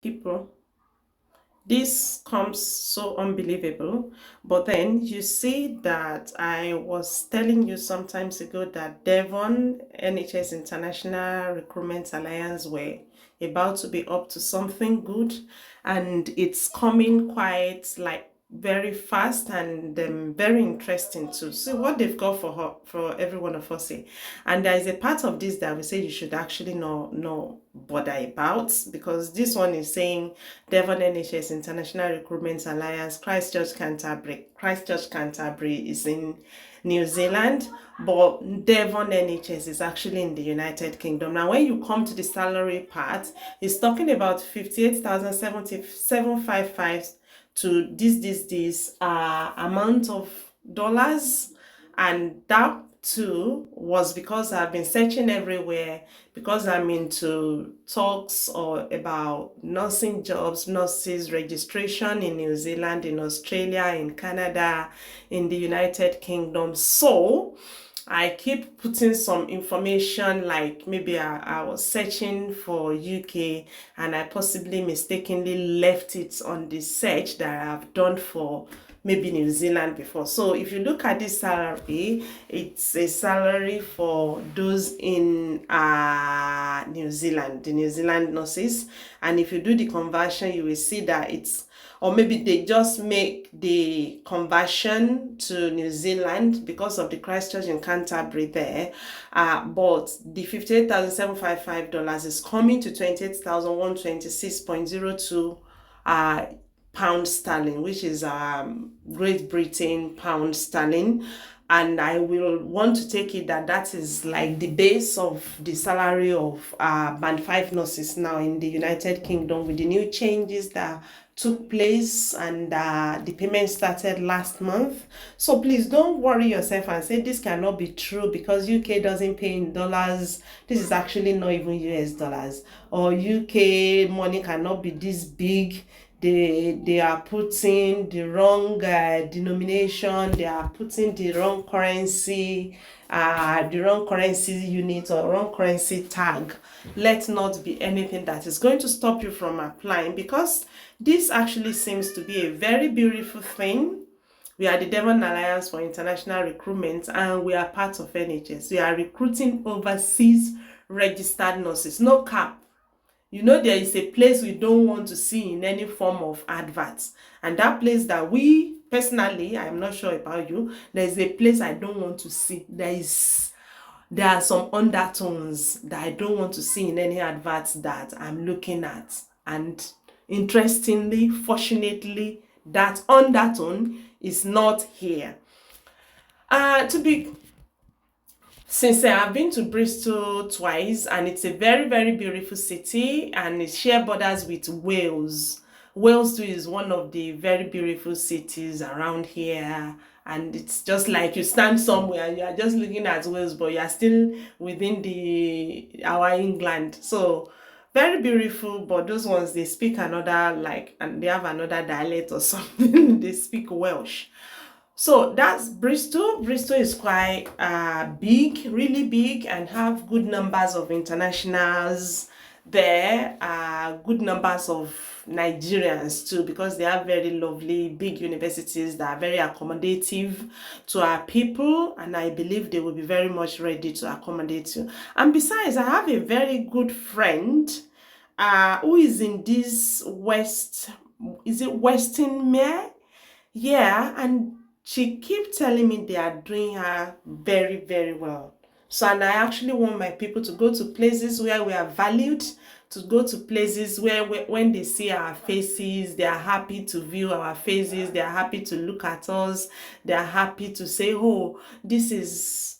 people. This comes so unbelievable, but then you see that I was telling you some times ago that Devon NHS International Recruitment Alliance were about to be up to something good, and it's coming quite like very fast and very interesting to see what they've got for her, for every one of us here. And there is a part of this that we say you should actually know bother about, because this one is saying Devon NHS International Recruitment Alliance, Christchurch, Canterbury. Christchurch, Canterbury is in New Zealand, but Devon NHS is actually in the United Kingdom. Now, when you come to the salary part, it's talking about 58,755 to this amount of dollars, and that too was because I've been searching everywhere, because I'm into talks or about nursing jobs, nurses registration in New Zealand, in Australia, in Canada, in the United Kingdom. So I keep putting some information, like maybe I was searching for UK and I possibly mistakenly left it on the search that I've done for maybe New Zealand before. So if you look at this salary, it's a salary for those in New Zealand, the New Zealand nurses. And if you do the conversion, you will see that it's, or maybe they just make the conversion to New Zealand because of the Christchurch and Canterbury there. But the $58,755 is coming to 28,126.02 pound sterling, which is Great Britain pound sterling. And I will want to take it that that is like the base of the salary of band 5 nurses now in the United Kingdom, with the new changes that took place, and the payment started last month. So please don't worry yourself and say this cannot be true because UK doesn't pay in dollars. This is actually not even US dollars, or UK money cannot be this big. They are putting the wrong denomination, they are putting the wrong currency unit or wrong currency tag. Let not be anything that is going to stop you from applying, because this actually seems to be a very beautiful thing. We are the Devon Alliance for International Recruitment, and we are part of NHS. We are recruiting overseas registered nurses, no cap. You know, there is a place we don't want to see in any form of adverts, and that place that we personally, I'm not sure about you, there is a place I don't want to see. There are some undertones that I don't want to see in any adverts that I'm looking at. And interestingly, fortunately, that undertone is not here. To be Since I've been to Bristol twice, and it's a very, very beautiful city, and it shares borders with Wales. Wales too is one of the very beautiful cities around here, and it's just like you stand somewhere and you are just looking at Wales, but you are still within our England. So very beautiful, but those ones, they speak another, like, and they have another dialect or something. They speak Welsh. So that's Bristol. Bristol is quite big, really big, and have good numbers of internationals there, good numbers of Nigerians too, because they have very lovely big universities that are very accommodative to our people, and I believe they will be very much ready to accommodate you. And besides, I have a very good friend who is in this Western Mere? Yeah, and she keeps telling me they are doing her very, very well. So, and I actually want my people to go to places where we are valued, to go to places where when they see our faces, they are happy to view our faces, they are happy to look at us, they are happy to say, oh, this is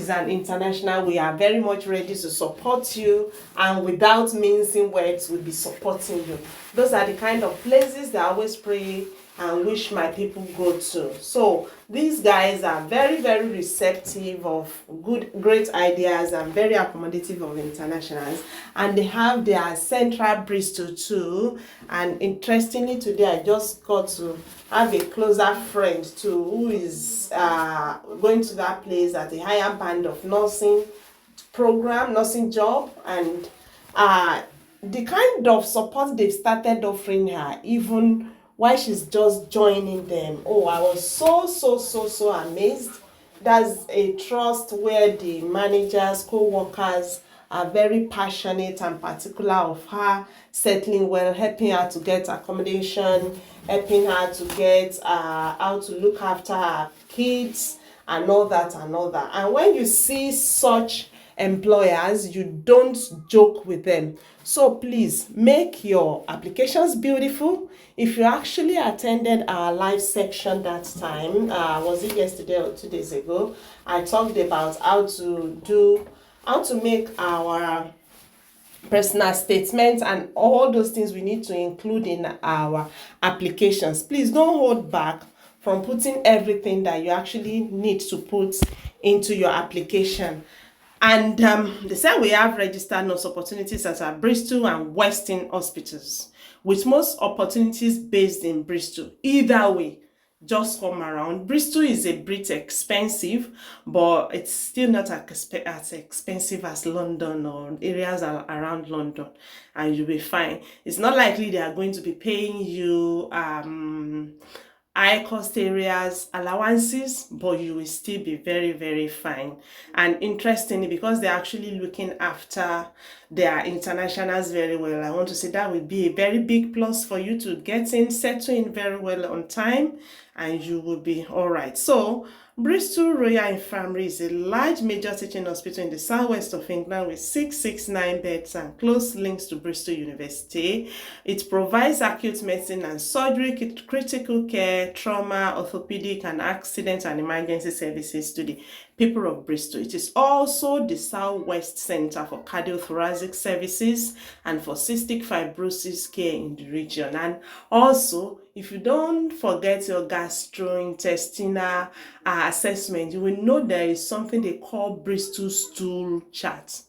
an international, we are very much ready to support you, and without mincing words, we'll be supporting you. Those are the kind of places that I always pray and wish my people go to. So these guys are very, very receptive of great ideas, and very accommodative of internationals, and they have their central Bristol too. And interestingly, today I just got to have a closer friend too, who is going to that place at a higher band of nursing program, nursing job, and the kind of support they've started offering her, even while she's just joining them, oh, I was so amazed. That's a trust where the managers, co-workers are very passionate and particular of her settling well, helping her to get accommodation, helping her to get how to look after her kids and all that and all that. And when you see such employers, you don't joke with them. So please make your applications beautiful. If you actually attended our live section that time, was it yesterday or 2 days ago, I talked about how to make our personal statements and all those things we need to include in our applications. Please don't hold back from putting everything that you actually need to put into your application. And they said we have registered nurse opportunities at our Bristol and Western hospitals, with most opportunities based in Bristol. Either way, just come around. Bristol is a bit expensive, but it's still not as expensive as London or areas around London, and you'll be fine. It's not likely they are going to be paying you high cost areas allowances, but you will still be very fine. And interestingly, because they're actually looking after their internationals very well, I want to say that would be a very big plus for you to get in, settle in very well on time, and you will be all right. So Bristol Royal Infirmary is a large major teaching hospital in the southwest of England with 669 beds and close links to Bristol University. It provides acute medicine and surgery, critical care, trauma, orthopedic, and accident and emergency services to the people of Bristol. It is also the Southwest Center for Cardiothoracic Services and for cystic fibrosis care in the region. And also, if you don't forget your gastrointestinal assessment, you will know there is something they call Bristol stool chart.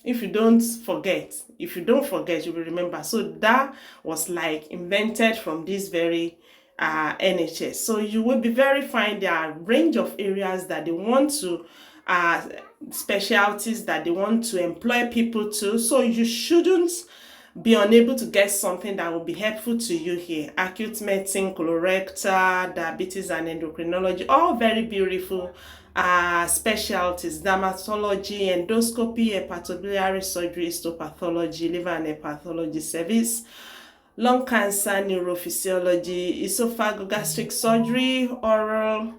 If you don't forget, you will remember. So that was like invented from this very NHS. So you will be very fine. There are a range of areas that they want to specialties that they want to employ people to. So you shouldn't be unable to get something that will be helpful to you here. Acute medicine, colorectal, diabetes, and endocrinology, all very beautiful specialties. Dermatology, endoscopy, hepatobiliary surgery, histopathology, liver and hepatology service, lung cancer, neurophysiology, esophagogastric surgery, oral,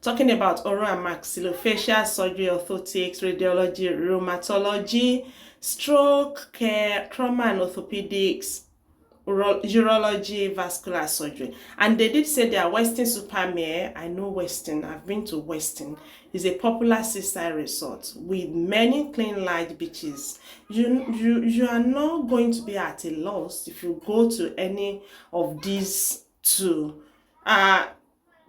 talking about oral and maxillofacial surgery, orthotics, radiology, rheumatology, stroke care, trauma and orthopedics, urology, vascular surgery. And they did say their Westin Supermare, I know Westin, I've been to Westin, is a popular seaside resort with many clean large beaches. You are not going to be at a loss if you go to any of these two.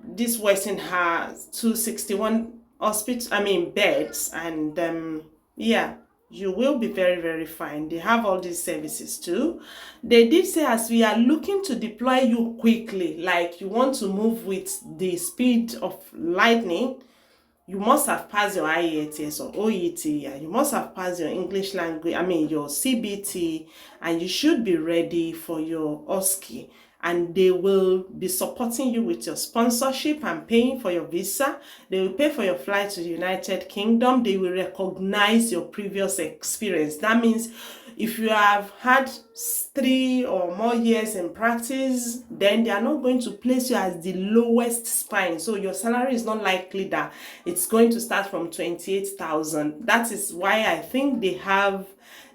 This Westin has 261 beds, and yeah, you will be very fine. They have all these services too. They did say, as we are looking to deploy you quickly, like you want to move with the speed of lightning, you must have passed your IELTS or OET, and you must have passed your English language, your CBT, and you should be ready for your OSCE. And they will be supporting you with your sponsorship and paying for your visa. They will pay for your flight to the United Kingdom. They will recognize your previous experience. That means if you have had 3 or more years in practice, then they are not going to place you as the lowest spine. So your salary is not likely that it's going to start from 28,000. That is why I think they have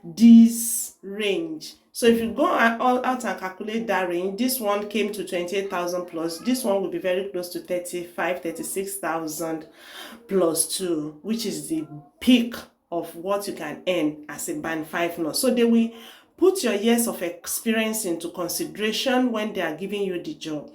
this range. So if you go out and calculate that range, this one came to 28,000 plus. This one will be very close to 36,000 plus 2, which is the peak of what you can earn as a band 5 nurse. So they will put your years of experience into consideration when they are giving you the job.